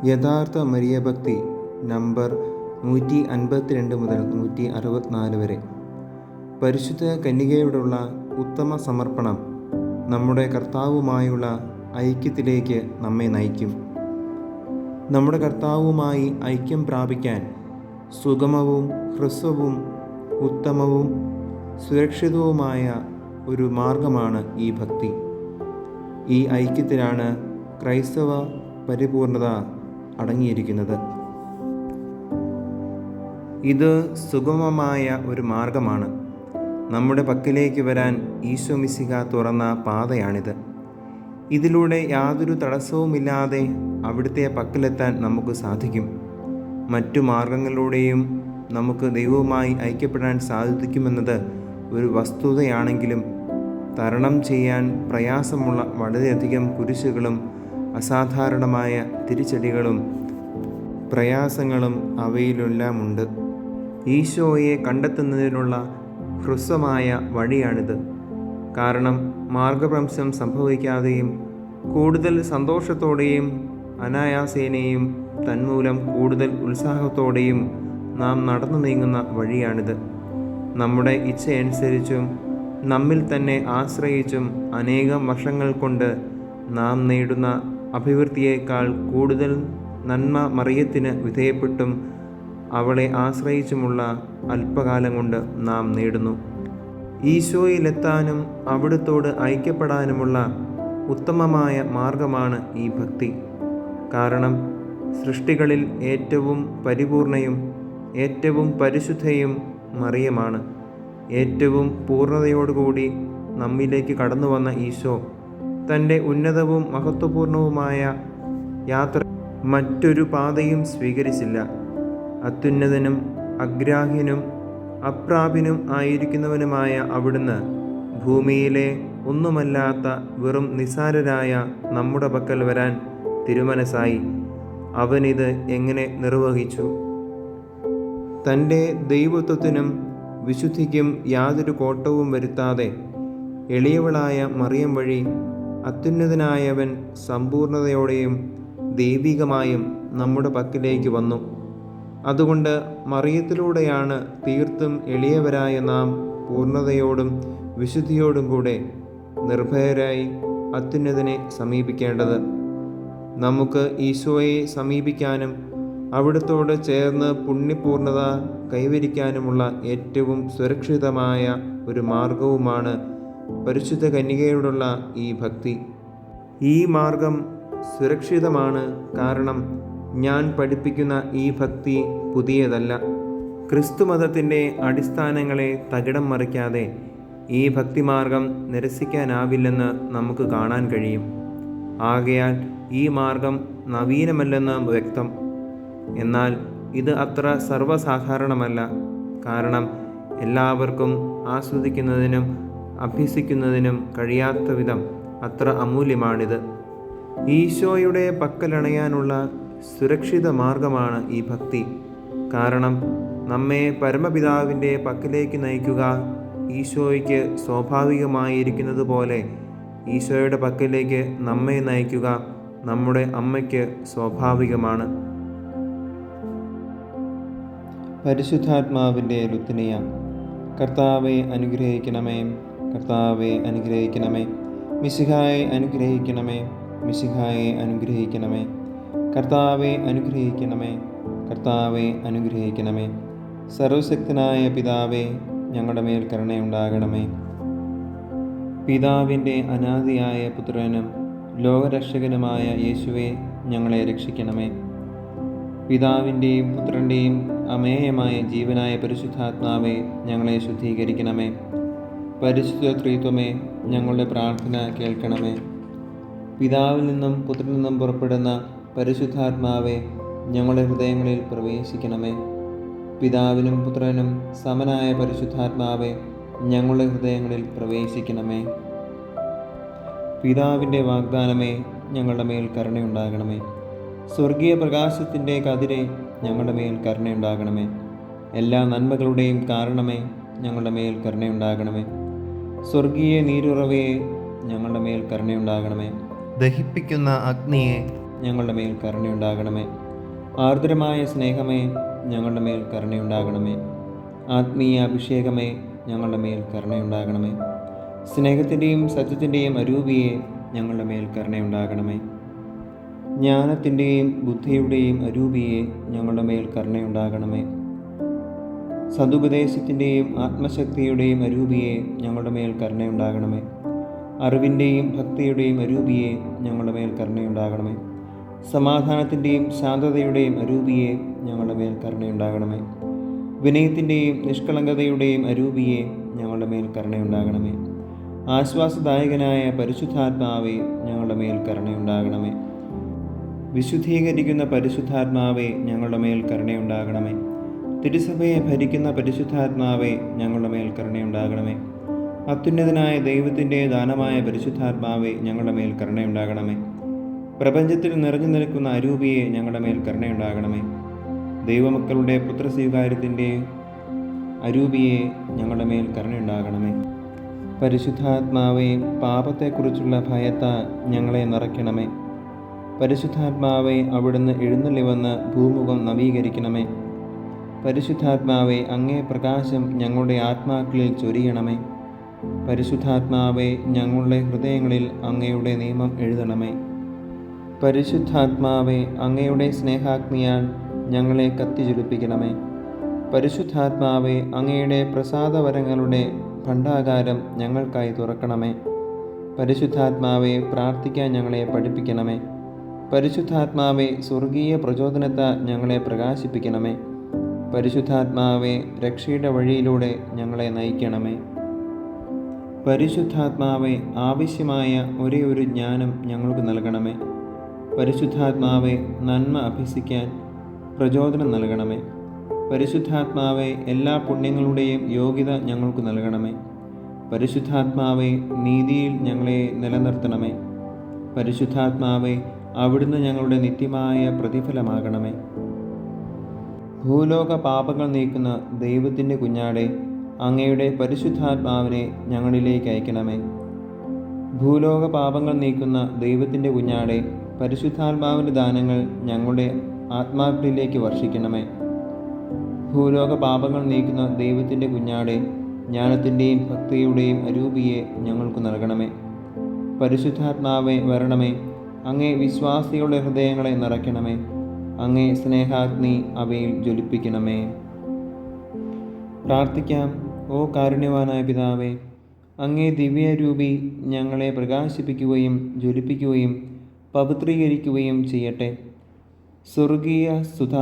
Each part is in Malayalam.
യഥാർത്ഥ മരിയഭക്തി നമ്പർ 152 മുതൽ 164 വരെ. പരിശുദ്ധ കന്യകയോടുള്ള ഉത്തമ സമർപ്പണം നമ്മുടെ കർത്താവുമായുള്ള ഐക്യത്തിലേക്ക് നമ്മെ നയിക്കും. നമ്മുടെ കർത്താവുമായി ഐക്യം പ്രാപിക്കാൻ സുഗമവും ഹ്രസ്വവും ഉത്തമവും സുരക്ഷിതവുമായ ഒരു മാർഗമാണ് ഈ ഭക്തി. ഈ ഐക്യത്തിലാണ് ക്രൈസ്തവ പരിപൂർണത അടങ്ങിയിരിക്കുന്നത്. ഇത് സുഗമമായ ഒരു മാർഗമാണ്. നമ്മുടെ പക്കലേക്ക് വരാൻ ഈശോ മിശിഹ തുറന്ന പാതയാണിത്. ഇതിലൂടെ യാതൊരു തടസ്സവുമില്ലാതെ അവിടുത്തെ പക്കലെത്താൻ നമുക്ക് സാധിക്കും. മറ്റു മാർഗങ്ങളിലൂടെയും നമുക്ക് ദൈവവുമായി ഐക്യപ്പെടാൻ സാധിക്കുമെന്നത് ഒരു വസ്തുതയാണെങ്കിലും തരണം ചെയ്യാൻ പ്രയാസമുള്ള വളരെയധികം കുരിശുകളും അസാധാരണമായ തിരിച്ചടികളും പ്രയാസങ്ങളും അവയിലെല്ലാമുണ്ട്. ഈശോയെ കണ്ടെത്തുന്നതിനുള്ള ഹ്രസ്വമായ വഴിയാണിത്. കാരണം മാർഗഭ്രംശം സംഭവിക്കാതെയും കൂടുതൽ സന്തോഷത്തോടെയും അനായാസേനയും തന്മൂലം കൂടുതൽ ഉത്സാഹത്തോടെയും നാം നടന്നു നീങ്ങുന്ന വഴിയാണിത്. നമ്മുടെ ഇച്ഛയനുസരിച്ചും നമ്മിൽ തന്നെ ആശ്രയിച്ചും അനേകം വർഷങ്ങൾ കൊണ്ട് നാം നേടുന്ന അഭിവൃദ്ധിയേക്കാൾ കൂടുതൽ നന്മ മറിയത്തിന് വിധേയപ്പെട്ടും അവളെ ആശ്രയിച്ചുമുള്ള അല്പകാലം കൊണ്ട് നാം നേടുന്നു. ഈശോയിലെത്താനും അവിടുത്തോട് ഐക്യപ്പെടാനുമുള്ള ഉത്തമമായ മാർഗമാണ് ഈ ഭക്തി. കാരണം സൃഷ്ടികളിൽ ഏറ്റവും പരിപൂർണയും ഏറ്റവും പരിശുദ്ധയും മറിയമാണ്. ഏറ്റവും പൂർണ്ണതയോടുകൂടി നമ്മിലേക്ക് കടന്നു വന്ന ഈശോ തൻ്റെ ഉന്നതവും മഹത്വപൂർണവുമായ യാത്ര മറ്റൊരു പാതയും സ്വീകരിച്ചില്ല. അത്യുന്നതനും അഗ്രാഹ്യനും അപ്രാപ്യനും ആയിരിക്കുന്നവനുമായ അവിടുന്ന് ഭൂമിയിലെ ഒന്നുമല്ലാത്ത വെറും നിസ്സാരരായ നമ്മുടെ പക്കൽ വരാൻ തിരുമനസ്സായി. അവനിത് എങ്ങനെ നിർവഹിച്ചു? തൻ്റെ ദൈവത്വത്തിനും വിശുദ്ധിക്കും യാതൊരു കോട്ടവും വരുത്താതെ എളിയവളായ മറിയം വഴി അത്യുന്നതനായവൻ സമ്പൂർണതയോടെയും ദൈവികമായും നമ്മുടെ പക്കലേക്ക് വന്നു. അതുകൊണ്ട് മറിയത്തിലൂടെയാണ് തീർത്തും എളിയവരായ നാം പൂർണ്ണതയോടും വിശുദ്ധിയോടും കൂടെ നിർഭയരായി അത്യുന്നതനെ സമീപിക്കേണ്ടത്. നമുക്ക് ഈശോയെ സമീപിക്കാനും അവിടുത്തോട് ചേർന്ന് പുണ്യപൂർണത കൈവരിക്കാനുമുള്ള ഏറ്റവും സുരക്ഷിതമായ ഒരു മാർഗവുമാണ് പരിശുദ്ധ കന്യകയോടുള്ള ഈ ഭക്തി. ഈ മാർഗം സുരക്ഷിതമാണ്. കാരണം ഞാൻ പഠിപ്പിക്കുന്ന ഈ ഭക്തി പുതിയതല്ല. ക്രിസ്തുമതത്തിൻ്റെ അടിസ്ഥാനങ്ങളെ തകിടം മറിക്കാതെ ഈ ഭക്തിമാർഗം നിരസിക്കാനാവില്ലെന്ന് നമുക്ക് കാണാൻ കഴിയും. ആകയാൽ ഈ മാർഗം നവീനമല്ലെന്ന് വ്യക്തം. എന്നാൽ ഇത് അത്ര സർവ്വസാധാരണമല്ല. കാരണം എല്ലാവർക്കും ആസ്വദിക്കുന്നതിനും അഭ്യസിക്കുന്നതിനും കഴിയാത്ത വിധം അത്ര അമൂല്യമാണിത്. ഈശോയുടെ പക്കലണയാനുള്ള സുരക്ഷിത മാർഗമാണ് ഈ ഭക്തി. കാരണം നമ്മെ പരമപിതാവിൻ്റെ പക്കലേക്ക് നയിക്കുക ഈശോയ്ക്ക് സ്വാഭാവികമായിരിക്കുന്നത് പോലെ ഈശോയുടെ പക്കലേക്ക് നമ്മെ നയിക്കുക നമ്മുടെ അമ്മയ്ക്ക് സ്വാഭാവികമാണ്. പരിശുദ്ധാത്മാവിൻ്റെ ലുത്തിനിയ. കർത്താവെ അനുഗ്രഹിക്കണമേ, കർത്താവെ അനുഗ്രഹിക്കണമേ. മിശിഹായെ അനുഗ്രഹിക്കണമേ, മിശിഹായെ അനുഗ്രഹിക്കണമേ. കർത്താവെ അനുഗ്രഹിക്കണമേ, കർത്താവെ അനുഗ്രഹിക്കണമേ. സർവശക്തനായ പിതാവേ, ഞങ്ങളുടെ മേൽ കരുണയുണ്ടാകണമേ. പിതാവിൻ്റെ അനാദിയായ പുത്രനും ലോകരക്ഷകനുമായ യേശുവെ, ഞങ്ങളെ രക്ഷിക്കണമേ. പിതാവിൻ്റെയും പുത്രൻ്റെയും അമേയമായ ജീവനായ പരിശുദ്ധാത്മാവെ, ഞങ്ങളെ ശുദ്ധീകരിക്കണമേ. പരിശുദ്ധ ത്രിത്വമേ, ഞങ്ങളുടെ പ്രാർത്ഥന കേൾക്കണമേ. പിതാവിൽ നിന്നും പുത്രനിൽ നിന്നും പുറപ്പെടുന്ന പരിശുദ്ധാത്മാവെ, ഞങ്ങളുടെ ഹൃദയങ്ങളിൽ പ്രവേശിക്കണമേ. പിതാവിനും പുത്രനും സമനായ പരിശുദ്ധാത്മാവെ, ഞങ്ങളുടെ ഹൃദയങ്ങളിൽ പ്രവേശിക്കണമേ. പിതാവിൻ്റെ വാഗ്ദാനമേ, ഞങ്ങളുടെ മേൽ കരുണയുണ്ടാകണമേ. സ്വർഗീയ പ്രകാശത്തിൻ്റെ കതിരെ, ഞങ്ങളുടെ മേൽ കരുണയുണ്ടാകണമേ. എല്ലാ നന്മകളുടെയും കാരണമേ, ഞങ്ങളുടെ മേൽ കരുണയുണ്ടാകണമേ. സ്വർഗീയ നീരുറവയെ, ഞങ്ങളുടെ മേൽ കരുണയുണ്ടാകണമേ. ദഹിപ്പിക്കുന്ന അഗ്നിയെ, ഞങ്ങളുടെ മേൽ കരുണയുണ്ടാകണമേ. ആർദ്രമായ സ്നേഹമേ, ഞങ്ങളുടെ മേൽ കരുണയുണ്ടാകണമേ. ആത്മീയ അഭിഷേകമേ, ഞങ്ങളുടെ മേൽ കരുണയുണ്ടാകണമേ. സ്നേഹത്തിൻ്റെയും സത്യത്തിൻ്റെയും അരൂപിയെ, ഞങ്ങളുടെ മേൽ കരുണയുണ്ടാകണമേ. ജ്ഞാനത്തിൻ്റെയും ബുദ്ധിയുടെയും അരൂപിയെ, ഞങ്ങളുടെ മേൽ കരുണയുണ്ടാകണമേ. സതുപദേശത്തിൻ്റെയും ആത്മശക്തിയുടെയും അരൂപിയെ, ഞങ്ങളുടെ മേൽ കരുണയുണ്ടാകണമേ. അറിവിൻ്റെയും ഭക്തിയുടെയും അരൂപിയെ, ഞങ്ങളുടെ മേൽ കരുണയുണ്ടാകണമേ. സമാധാനത്തിൻ്റെയും ശാന്തതയുടെയും അരൂപിയെ, ഞങ്ങളുടെ മേൽ കരുണയുണ്ടാകണമേ. വിനയത്തിൻ്റെയും നിഷ്കളങ്കതയുടെയും അരൂപിയെ, ഞങ്ങളുടെ മേൽ കരുണയുണ്ടാകണമേ. ആശ്വാസദായകനായ പരിശുദ്ധാത്മാവെ, ഞങ്ങളുടെ മേൽ കരുണയുണ്ടാകണമേ. വിശുദ്ധീകരിക്കുന്ന പരിശുദ്ധാത്മാവെ, ഞങ്ങളുടെ മേൽ കരുണയുണ്ടാകണമേ. തിരുസഭയെ ഭരിക്കുന്ന പരിശുദ്ധാത്മാവെ, ഞങ്ങളുടെ മേൽ കരുണയുണ്ടാകണമേ. അത്യുന്നതനായ ദൈവത്തിൻ്റെ ദാനമായ പരിശുദ്ധാത്മാവെ, ഞങ്ങളുടെ മേൽ കരുണയുണ്ടാകണമേ. പ്രപഞ്ചത്തിൽ നിറഞ്ഞു നിൽക്കുന്ന അരൂപിയെ, ഞങ്ങളുടെ മേൽ കരുണയുണ്ടാകണമേ. ദൈവമക്കളുടെ പുത്രസ്വീകാര്യത്തിൻ്റെ അരൂപിയെ, ഞങ്ങളുടെ മേൽ കരുണയുണ്ടാകണമേ. പരിശുദ്ധാത്മാവെ, പാപത്തെക്കുറിച്ചുള്ള ഭയത്താൽ ഞങ്ങളെ നിറയ്ക്കണമേ. പരിശുദ്ധാത്മാവെ, അവിടുന്ന് എഴുന്നള്ളി വന്ന് ഭൂമുഖം നവീകരിക്കണമേ. പരിശുദ്ധാത്മാവെ, അങ്ങേ പ്രകാശം ഞങ്ങളുടെ ആത്മാക്കളിൽ ചൊരിയണമേ. പരിശുദ്ധാത്മാവെ, ഞങ്ങളുടെ ഹൃദയങ്ങളിൽ അങ്ങയുടെ നിയമം എഴുതണമേ. പരിശുദ്ധാത്മാവെ, അങ്ങയുടെ സ്നേഹാഗ്നിയാൽ ഞങ്ങളെ കത്തിജ്വലിപ്പിക്കണമേ. പരിശുദ്ധാത്മാവെ, അങ്ങയുടെ പ്രസാദവരങ്ങളുടെ ഭണ്ഡാകാരം ഞങ്ങൾക്കായി തുറക്കണമേ. പരിശുദ്ധാത്മാവെ, പ്രാർത്ഥിക്കാൻ ഞങ്ങളെ പഠിപ്പിക്കണമേ. പരിശുദ്ധാത്മാവെ, സ്വർഗീയ പ്രചോദനത്താൽ ഞങ്ങളെ പ്രകാശിപ്പിക്കണമേ. പരിശുദ്ധാത്മാവെ, രക്ഷയുടെ വഴിയിലൂടെ ഞങ്ങളെ നയിക്കണമേ. പരിശുദ്ധാത്മാവെ, ആവശ്യമായ ഒരേ ഒരു ജ്ഞാനം ഞങ്ങൾക്ക് നൽകണമേ. പരിശുദ്ധാത്മാവെ, നന്മ അഭ്യസിക്കാൻ പ്രചോദനം നൽകണമേ. പരിശുദ്ധാത്മാവെ, എല്ലാ പുണ്യങ്ങളുടെയും യോഗ്യത ഞങ്ങൾക്ക് നൽകണമേ. പരിശുദ്ധാത്മാവെ, നീതിയിൽ ഞങ്ങളെ നിലനിർത്തണമേ. പരിശുദ്ധാത്മാവെ, അവിടുന്ന് ഞങ്ങളുടെ നിത്യമായ പ്രതിഫലമാകണമേ. ഭൂലോക പാപങ്ങൾ നീക്കുന്ന ദൈവത്തിൻ്റെ കുഞ്ഞാടെ, അങ്ങയുടെ പരിശുദ്ധാത്മാവിനെ ഞങ്ങളിലേക്ക് അയക്കണമേ. ഭൂലോക പാപങ്ങൾ നീക്കുന്ന ദൈവത്തിൻ്റെ കുഞ്ഞാടെ, പരിശുദ്ധാത്മാവിൻ്റെ ദാനങ്ങൾ ഞങ്ങളുടെ ആത്മാക്കളിലേക്ക് വർഷിക്കണമേ. ഭൂലോക പാപങ്ങൾ നീക്കുന്ന ദൈവത്തിൻ്റെ കുഞ്ഞാടെ, ജ്ഞാനത്തിൻ്റെയും ഭക്തിയുടെയും അരൂപിയെ ഞങ്ങൾക്ക് നൽകണമേ. പരിശുദ്ധാത്മാവെ, വരണമേ. അങ്ങേ വിശ്വാസികളുടെ ഹൃദയങ്ങളെ നിറയ്ക്കണമേ. അങ്ങേ സ്നേഹാഗ്നി അവയിൽ ജ്വലിപ്പിക്കണമേ. പ്രാർത്ഥിക്കാം. ഓ കാരുണ്യവാനായ പിതാവേ, അങ്ങേ ദിവ്യരൂപി ഞങ്ങളെ പ്രകാശിപ്പിക്കുകയും ജ്വലിപ്പിക്കുകയും പവിത്രീകരിക്കുകയും ചെയ്യട്ടെ. സ്വർഗീയ സുധ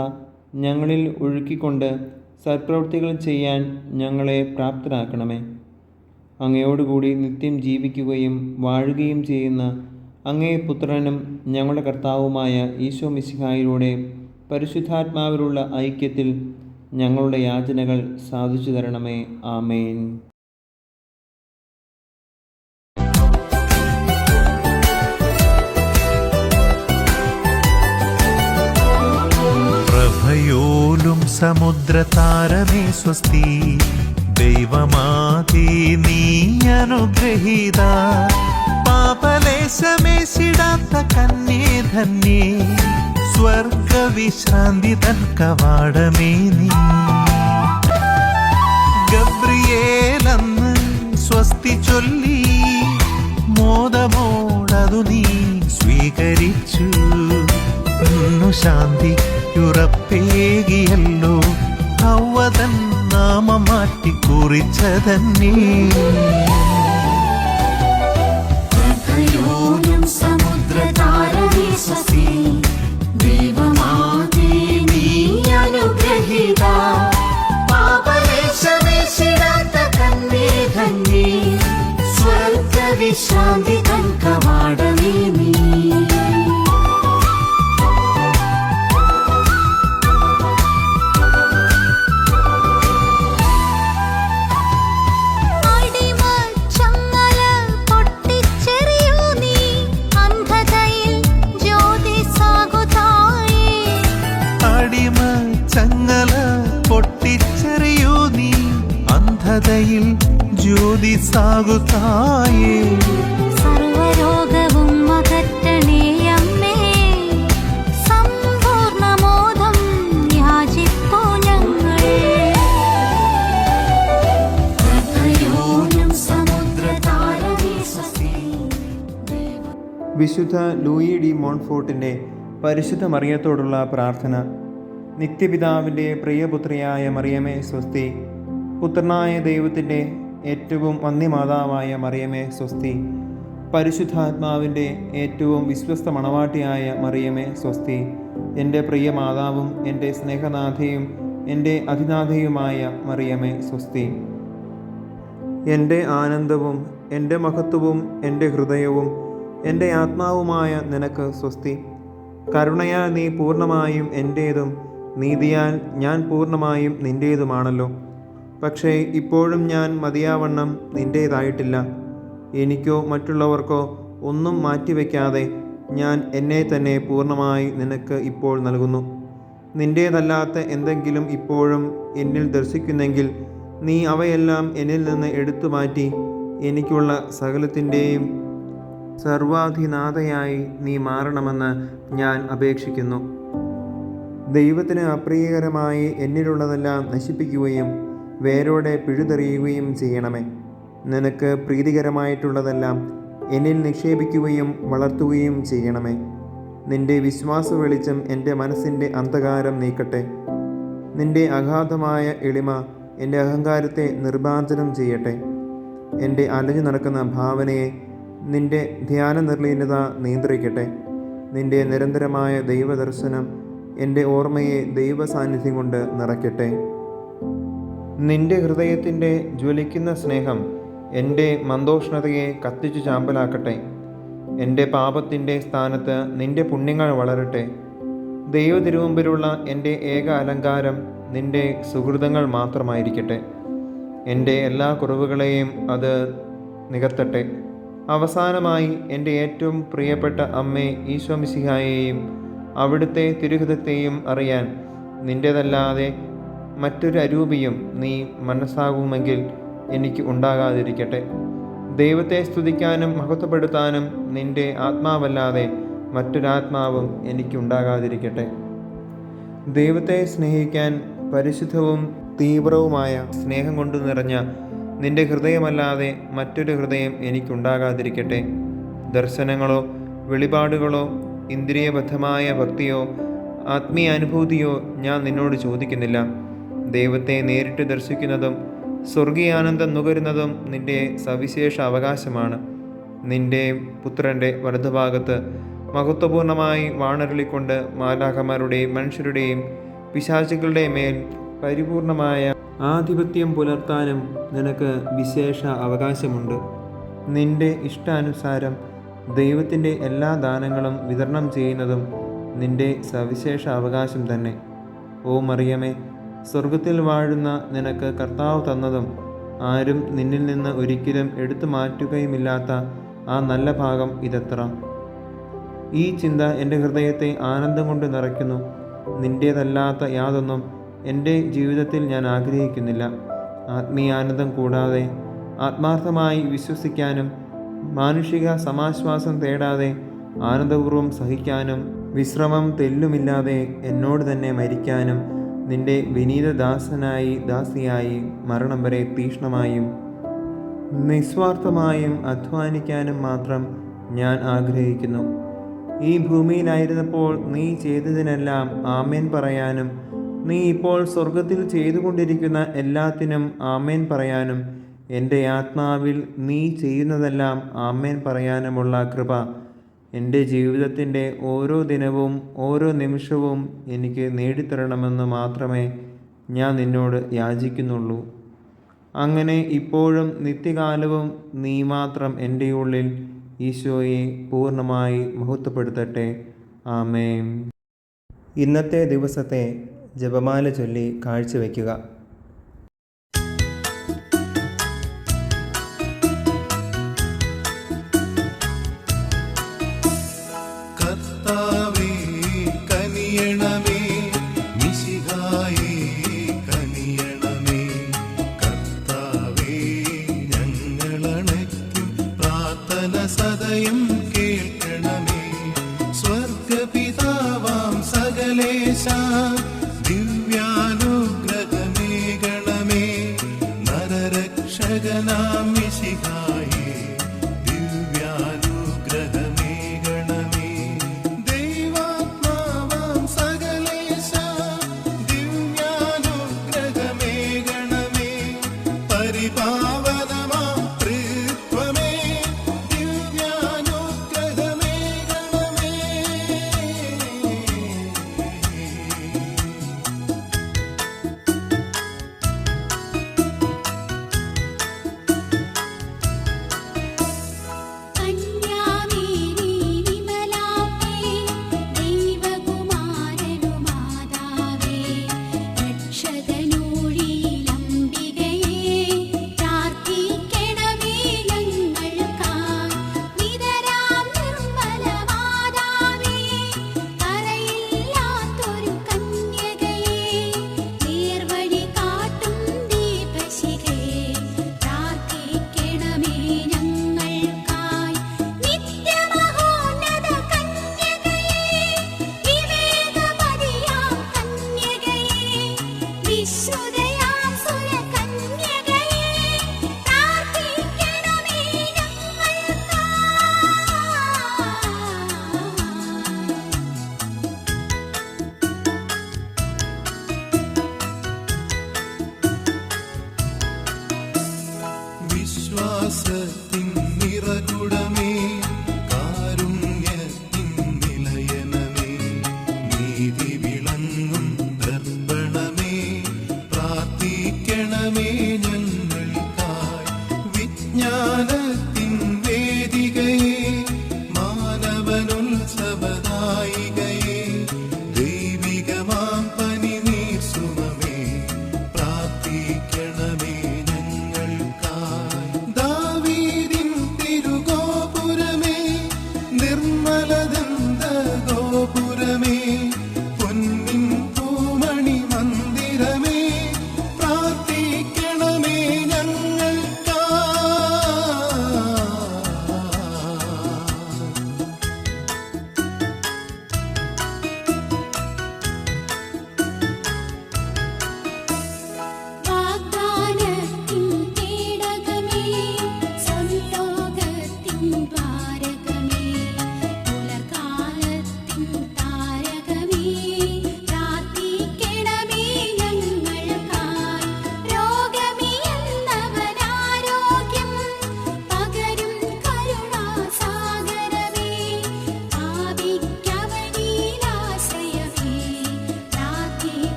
ഞങ്ങളിൽ ഒഴുക്കിക്കൊണ്ട് സത്പ്രവൃത്തികൾ ചെയ്യാൻ ഞങ്ങളെ പ്രാപ്തരാക്കണമേ. അങ്ങയോടുകൂടി നിത്യം ജീവിക്കുകയും വാഴുകയും ചെയ്യുന്ന അങ്ങേ പുത്രനും ഞങ്ങളുടെ കർത്താവുമായ ഈശോ മിശിഹായിലൂടെ പരിശുദ്ധാത്മാവിലുള്ള ഐക്യത്തിൽ ഞങ്ങളുടെ യാചനകൾ സാധിച്ചു തരണമേ. ആമേൻ. പ്രഭയോലും സമുദ്രതാരമേ സ്വസ്തി, ദൈവമാതീ നീ അനുഗ്രഹീത. പാപലേശമേശിടാത്ത കന്യേ ധന്യേ, സ്വർഗവിശ്രാന്തി തൻ കവാടമേ നീ. ഗബ്രിയേലന്ന് സ്വസ്തി ചൊല്ലി, മോദമോടതു നീ സ്വീകരിച്ചു. ശാന്തിയുറപ്പേകിയല്ലോ ഹവ്വതൻ നാമം മാറ്റി കുറിച്ചതന്നേ. സമുദ്രതാരമേ സ്വസ്തി, ദൈവമാതേ നീ അനുഗ്രഹീത. പാപലേശമേശിടാത്ത കന്യേ ധന്യേ, സ്വർഗവിശ്രാന്തി തൻ കവാടമേ നീ. ചങ്ങല പൊട്ടിച്ചെറിയൂ നീ, അന്ധതയിൽ ജ്യോതി സാകുതായേ. സർവരോഗവും അകറ്റണേ അമ്മേ, വിശുദ്ധ ലൂയി ഡി മോൺഫോർട്ടിൻ്റെ പരിശുദ്ധ മറിയത്തോടുള്ള പ്രാർത്ഥന. നിത്യപിതാവിൻ്റെ പ്രിയപുത്രിയായ മറിയമേ സ്വസ്തി. പുത്രനായ ദൈവത്തിൻ്റെ ഏറ്റവും വന്യമാതാവായ മറിയമേ സ്വസ്തി. പരിശുദ്ധാത്മാവിൻ്റെ ഏറ്റവും വിശ്വസ്ത മണവാട്ടിയായ മറിയമേ സ്വസ്തി. എൻ്റെ പ്രിയ മാതാവും എൻ്റെ സ്നേഹനാഥയും എൻ്റെ അതിനാഥയുമായ മറിയമേ സ്വസ്തി. എൻ്റെ ആനന്ദവും എൻ്റെ മഹത്വവും എൻ്റെ ഹൃദയവും എൻ്റെ ആത്മാവുമായ നിനക്ക് സ്വസ്തി. കരുണയാൽ നീ പൂർണ്ണമായും എൻ്റേതും നീതിയാൽ ഞാൻ പൂർണ്ണമായും നിൻ്റേതുമാണല്ലോ. പക്ഷേ ഇപ്പോഴും ഞാൻ മതിയാവണ്ണം നിൻ്റേതായിട്ടില്ല. എനിക്കോ മറ്റുള്ളവർക്കോ ഒന്നും മാറ്റിവെക്കാതെ ഞാൻ എന്നെ തന്നെ പൂർണ്ണമായി നിനക്ക് ഇപ്പോൾ നൽകുന്നു. നിൻ്റേതല്ലാത്ത എന്തെങ്കിലും ഇപ്പോഴും എന്നിൽ ദർശിക്കുന്നെങ്കിൽ നീ അവയെല്ലാം എന്നിൽ നിന്ന് എടുത്തു മാറ്റി എനിക്കുള്ള സകലത്തിൻ്റെയും സർവാധിനാഥയായി നീ മാറണമെന്ന് ഞാൻ അപേക്ഷിക്കുന്നു. ദൈവത്തിന് അപ്രിയകരമായി എന്നിലുള്ളതെല്ലാം നശിപ്പിക്കുകയും വേരോടെ പിഴുതെറിയുകയും ചെയ്യണമേ. നിനക്ക് പ്രീതികരമായിട്ടുള്ളതെല്ലാം എന്നിൽ നിക്ഷേപിക്കുകയും വളർത്തുകയും ചെയ്യണമേ. നിന്റെ വിശ്വാസ വെളിച്ചം എൻ്റെ മനസ്സിൻ്റെ അന്ധകാരം നീക്കട്ടെ. നിന്റെ അഗാധമായ എളിമ എൻ്റെ അഹങ്കാരത്തെ നിർമ്മാർജ്ജനം ചെയ്യട്ടെ. എൻ്റെ അലഞ്ഞു നടക്കുന്ന ഭാവനയെ നിന്റെ ധ്യാന നിർലീനത നിയന്ത്രിക്കട്ടെ. നിന്റെ നിരന്തരമായ ദൈവദർശനം എൻ്റെ ഓർമ്മയെ ദൈവസാന്നിധ്യം കൊണ്ട് നിറയ്ക്കട്ടെ. നിന്റെ ഹൃദയത്തിൻ്റെ ജ്വലിക്കുന്ന സ്നേഹം എൻ്റെ മന്ദോഷ്ണതയെ കത്തിച്ചു ചാമ്പലാക്കട്ടെ. എൻ്റെ പാപത്തിൻ്റെ സ്ഥാനത്ത് നിന്റെ പുണ്യങ്ങൾ വളരട്ടെ. ദൈവതിരുമുമ്പിലുള്ള എൻ്റെ ഏക അലങ്കാരം നിന്റെ സുഹൃതങ്ങൾ മാത്രമായിരിക്കട്ടെ. എൻ്റെ എല്ലാ കുറവുകളെയും അത് നികത്തട്ടെ. അവസാനമായി എൻ്റെ ഏറ്റവും പ്രിയപ്പെട്ട അമ്മേ ഈശോമിശിഹായെയും അവിടുത്തെ തിരുഹിതത്തെയും അറിയാൻ നിൻ്റേതല്ലാതെ മറ്റൊരു അരൂപിയും നീ മനസ്സാകുമെങ്കിൽ എനിക്ക് ഉണ്ടാകാതിരിക്കട്ടെ. ദൈവത്തെ സ്തുതിക്കാനും മഹത്വപ്പെടുത്താനും നിൻ്റെ ആത്മാവല്ലാതെ മറ്റൊരാത്മാവും എനിക്കുണ്ടാകാതിരിക്കട്ടെ. ദൈവത്തെ സ്നേഹിക്കാൻ പരിശുദ്ധവും തീവ്രവുമായ സ്നേഹം കൊണ്ട് നിറഞ്ഞ നിൻ്റെ ഹൃദയമല്ലാതെ മറ്റൊരു ഹൃദയം എനിക്കുണ്ടാകാതിരിക്കട്ടെ. ദർശനങ്ങളോ വെളിപാടുകളോ ഇന്ദ്രിയബദ്ധമായ ഭക്തിയോ ആത്മീയാനുഭൂതിയോ ഞാൻ നിന്നോട് ചോദിക്കുന്നില്ല. ദൈവത്തെ നേരിട്ട് ദർശിക്കുന്നതും സ്വർഗീയാനന്ദം നുകരുന്നതും നിൻ്റെ സവിശേഷ അവകാശമാണ്. നിൻ്റെ പുത്രൻ്റെ വലതുഭാഗത്ത് മഹത്വപൂർണമായി വാണരുളിക്കൊണ്ട് മാലാഖമാരുടെയും മനുഷ്യരുടെയും പിശാചുകളുടെ മേൽ പരിപൂർണമായ ആധിപത്യം പുലർത്താനും നിനക്ക് വിശേഷ അവകാശമുണ്ട്. നിൻ്റെ ഇഷ്ടാനുസാരം ദൈവത്തിൻ്റെ എല്ലാ ദാനങ്ങളും വിതരണം ചെയ്യുന്നതും നിൻ്റെ സവിശേഷ അവകാശം തന്നെ. ഓ മറിയമേ, സ്വർഗത്തിൽ വാഴുന്ന നിനക്ക് കർത്താവ് തന്നതും ആരും നിന്നിൽ നിന്ന് ഒരിക്കലും എടുത്തു മാറ്റുകയുമില്ലാത്ത ആ നല്ല ഭാഗം ഇതെത്ര. ഈ ചിന്ത എൻ്റെ ഹൃദയത്തെ ആനന്ദം കൊണ്ട് നിറയ്ക്കുന്നു. നിൻ്റേതല്ലാത്ത യാതൊന്നും എൻ്റെ ജീവിതത്തിൽ ഞാൻ ആഗ്രഹിക്കുന്നില്ല. ആത്മീയാനന്ദം കൂടാതെ ആത്മാർത്ഥമായി വിശ്വസിക്കാനും മാനുഷിക സമാശ്വാസം തേടാതെ ആനന്ദപൂർവ്വം സഹിക്കാനും വിശ്രമം തെല്ലുമില്ലാതെ എന്നോട് തന്നെ മരിക്കാനും നിന്റെ വിനീതദാസനായി ദാസിയായി മരണം വരെ തീക്ഷ്ണമായും നിസ്വാർത്ഥമായും അധ്വാനിക്കാനും മാത്രം ഞാൻ ആഗ്രഹിക്കുന്നു. ഈ ഭൂമിയിലായിരുന്നപ്പോൾ നീ ചെയ്തതിനെല്ലാം ആമേൻ പറയാനും നീ ഇപ്പോൾ സ്വർഗത്തിൽ ചെയ്തുകൊണ്ടിരിക്കുന്ന എല്ലാത്തിനും ആമേൻ പറയാനും എൻ്റെ ആത്മാവിൽ നീ ചെയ്യുന്നതെല്ലാം ആമേൻ പറയാനുമുള്ള കൃപ എൻ്റെ ജീവിതത്തിൻ്റെ ഓരോ ദിനവും ഓരോ നിമിഷവും എനിക്ക് നേടിത്തരണമെന്ന് മാത്രമേ ഞാൻ നിന്നോട് യാചിക്കുന്നുള്ളൂ. അങ്ങനെ ഇപ്പോഴും നിത്യകാലവും നീ മാത്രം എൻ്റെ ഉള്ളിൽ ഈശോയെ പൂർണ്ണമായി മഹത്വപ്പെടുത്തട്ടെ. ആമേൻ. ഇന്നത്തെ ദിവസത്തെ ജപമാല ചൊല്ലി കാഴ്ചവെക്കുക. കർത്താവേ കനിയണമേ, മിശിഹായേ കനിയണമേ. കർത്താവേ ഞങ്ങളണയ്ക്കും പ്രാർത്ഥന സദയം കേൾക്കണമേ. സ്വർഗപിതാവാം സകലേശ ദിവ്യാനുഗ്രഹമേകണമേ. നരരക്ഷകനാം മിശിഹായേ ദിവ്യാനുഗ്രഹമേകണമേ.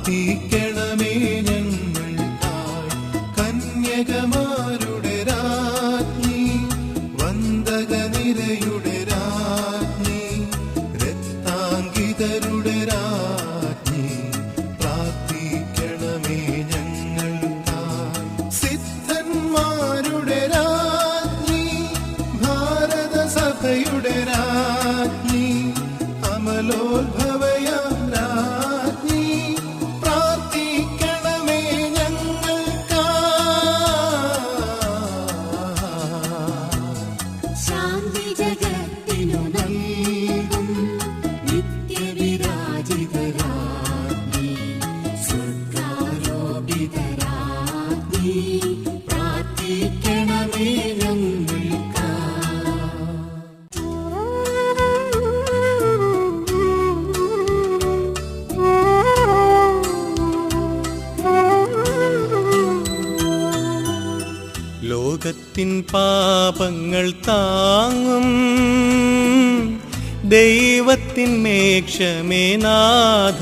പ്രാർത്ഥിക്കണമേ ഞങ്ങൾക്കായി. കന്യകമാരുടെ രാജ്ഞി, വന്ദകനിരയുടെ രാജ്ഞി, രക്താങ്കിതരുടെ രാജ്ഞി, പ്രാർത്ഥിക്കണമേ ഞങ്ങൾക്കായി. സിദ്ധന്മാരുടെ രാജ്ഞി, ഭാരതസഭയുടെ രാജ്ഞി, അമലോത്ഭവയാം രാജ്ഞി, പ്രാർത്ഥിക്കണമേ ഞങ്ങൾക്കായി. ശാന്തി ജഗത്തിനു നൽകും നിത്യവിരാജിതരാജ്ഞി, സ്വർഗാരോപിതരാജ്ഞി, പ്രാർത്ഥിക്കണമേ ലോകത്തിൻ പാപങ്ങൾ താങ്ങും ദൈവത്തിൻ മേക്ഷമേ നാഥ,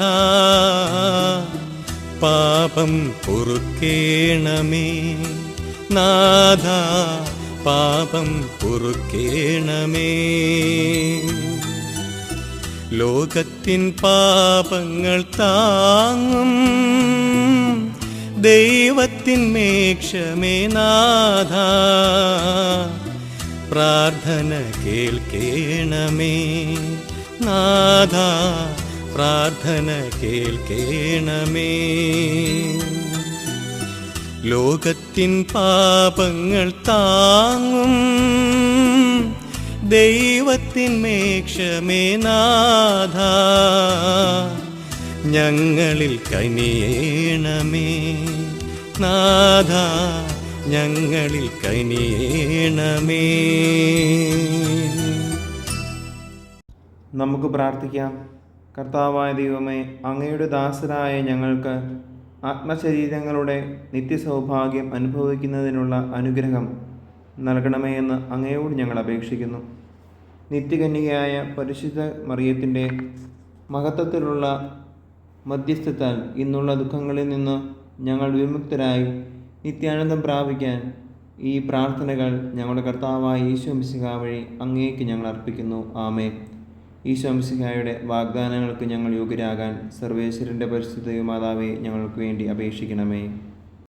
പാപം പൊറുക്കേണമേ നാഥ, പാപം പൊറുക്കേണമേ. ലോകത്തിൻ പാപങ്ങൾ താങ്ങും ദൈവത്തിൻ മേക്ഷമേ നാഥ, പ്രാർത്ഥന കേൾക്കേണമേ നാഥ, പ്രാർത്ഥന കേൾക്കേണമേ. ലോകത്തിൻ പാപങ്ങൾ താങ്ങും ദൈവത്തിൻ മേക്ഷമേ നാഥ, ഞങ്ങളിൽ കനിയേണമേ നാഥ, ഞങ്ങളിൽ കനിയേണമേ. നമുക്ക് പ്രാർത്ഥിക്കാം. കർത്താവായ ദൈവമേ, അങ്ങയുടെ ദാസരായ ഞങ്ങൾക്ക് ആത്മശരീരങ്ങളുടെ നിത്യസൗഭാഗ്യം അനുഭവിക്കുന്നതിനുള്ള അനുഗ്രഹം നൽകണമേ എന്ന് അങ്ങയോട് ഞങ്ങൾ അപേക്ഷിക്കുന്നു. നിത്യകന്യകയായ പരിശുദ്ധ മറിയത്തിൻ്റെ മഹത്വത്തിലുള്ള മധ്യസ്ഥത്താൽ ഇന്നുള്ള ദുഃഖങ്ങളിൽ നിന്ന് ഞങ്ങൾ വിമുക്തരായി നിത്യാനന്ദം പ്രാപിക്കാൻ ഈ പ്രാർത്ഥനകൾ ഞങ്ങളുടെ കർത്താവായ ഈശോ മിശിഹാ വഴി അങ്ങേക്ക് ഞങ്ങൾ അർപ്പിക്കുന്നു. ആമേൻ. ഈശോ മിശിഹായുടെ വാഗ്ദാനങ്ങൾക്ക് ഞങ്ങൾ യോഗ്യരാകാൻ സർവേശ്വരൻ്റെ പരിശുദ്ധ മാതാവേ ഞങ്ങൾക്ക് വേണ്ടി അപേക്ഷിക്കണമേ.